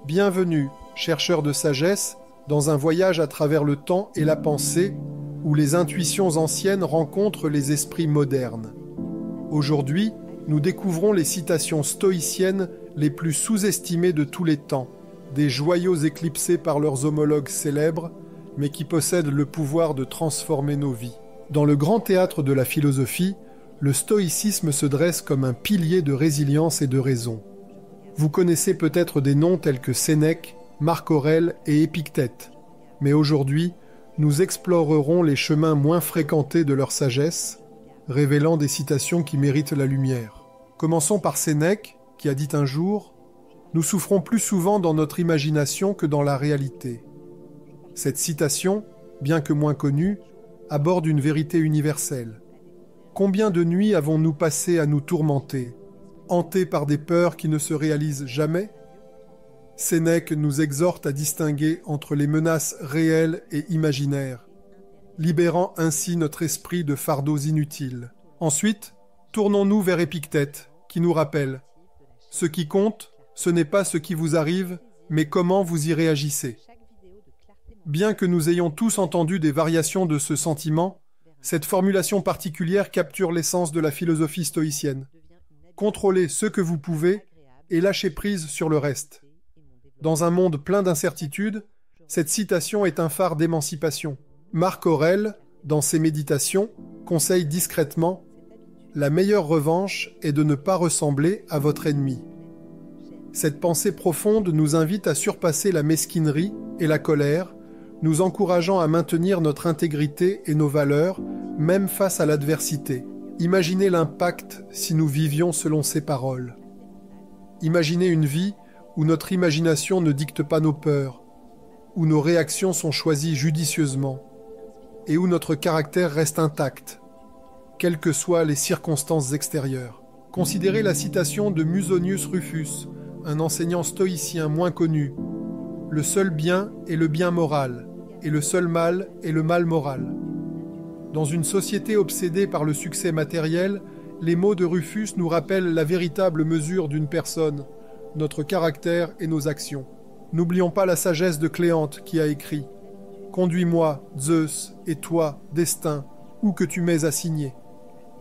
Bienvenue, chercheurs de sagesse, dans un voyage à travers le temps et la pensée, où les intuitions anciennes rencontrent les esprits modernes. Aujourd'hui, nous découvrons les citations stoïciennes les plus sous-estimées de tous les temps, des joyaux éclipsés par leurs homologues célèbres, mais qui possèdent le pouvoir de transformer nos vies. Dans le grand théâtre de la philosophie, le stoïcisme se dresse comme un pilier de résilience et de raison. Vous connaissez peut-être des noms tels que Sénèque, Marc Aurèle et Épictète, mais aujourd'hui, nous explorerons les chemins moins fréquentés de leur sagesse, révélant des citations qui méritent la lumière. Commençons par Sénèque, qui a dit un jour « Nous souffrons plus souvent dans notre imagination que dans la réalité ». Cette citation, bien que moins connue, aborde une vérité universelle. Combien de nuits avons-nous passé à nous tourmenter, hantés par des peurs qui ne se réalisent jamais ? Sénèque nous exhorte à distinguer entre les menaces réelles et imaginaires, libérant ainsi notre esprit de fardeaux inutiles. Ensuite, tournons-nous vers Épictète, qui nous rappelle « Ce qui compte, ce n'est pas ce qui vous arrive, mais comment vous y réagissez ». Bien que nous ayons tous entendu des variations de ce sentiment, cette formulation particulière capture l'essence de la philosophie stoïcienne. Contrôlez ce que vous pouvez et lâchez prise sur le reste. Dans un monde plein d'incertitudes, cette citation est un phare d'émancipation. Marc Aurèle, dans ses méditations, conseille discrètement « La meilleure revanche est de ne pas ressembler à votre ennemi ». Cette pensée profonde nous invite à surpasser la mesquinerie et la colère, nous encourageant à maintenir notre intégrité et nos valeurs, même face à l'adversité. Imaginez l'impact si nous vivions selon ces paroles. Imaginez une vie où notre imagination ne dicte pas nos peurs, où nos réactions sont choisies judicieusement, et où notre caractère reste intact, quelles que soient les circonstances extérieures. Considérez la citation de Musonius Rufus, un enseignant stoïcien moins connu. Le seul bien est le bien moral, et le seul mal est le mal moral. Dans une société obsédée par le succès matériel, les mots de Rufus nous rappellent la véritable mesure d'une personne, notre caractère et nos actions. N'oublions pas la sagesse de Cléante qui a écrit « Conduis-moi, Zeus, et toi, destin, où que tu m'aies assigné ».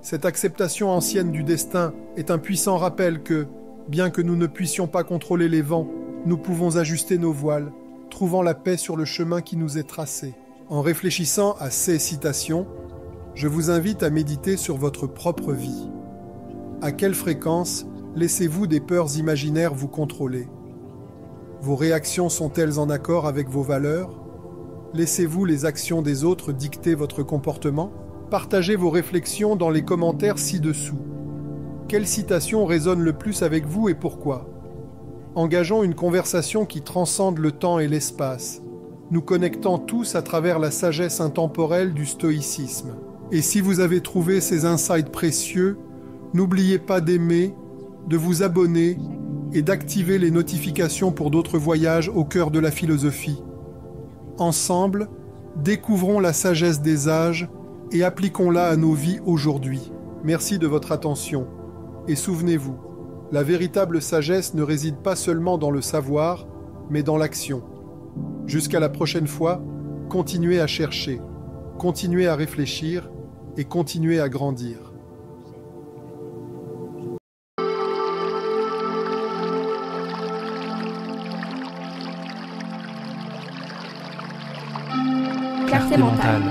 Cette acceptation ancienne du destin est un puissant rappel que, bien que nous ne puissions pas contrôler les vents, nous pouvons ajuster nos voiles, trouvant la paix sur le chemin qui nous est tracé. En réfléchissant à ces citations, je vous invite à méditer sur votre propre vie. À quelle fréquence laissez-vous des peurs imaginaires vous contrôler ? Vos réactions sont-elles en accord avec vos valeurs ? Laissez-vous les actions des autres dicter votre comportement ? Partagez vos réflexions dans les commentaires ci-dessous. Quelle citation résonne le plus avec vous et pourquoi ? Engageons une conversation qui transcende le temps et l'espace, nous connectant tous à travers la sagesse intemporelle du stoïcisme. Et si vous avez trouvé ces insights précieux, n'oubliez pas d'aimer, de vous abonner et d'activer les notifications pour d'autres voyages au cœur de la philosophie. Ensemble, découvrons la sagesse des âges et appliquons-la à nos vies aujourd'hui. Merci de votre attention. Et souvenez-vous, la véritable sagesse ne réside pas seulement dans le savoir, mais dans l'action. Jusqu'à la prochaine fois, continuez à chercher, continuez à réfléchir et continuez à grandir. Clarté mentale.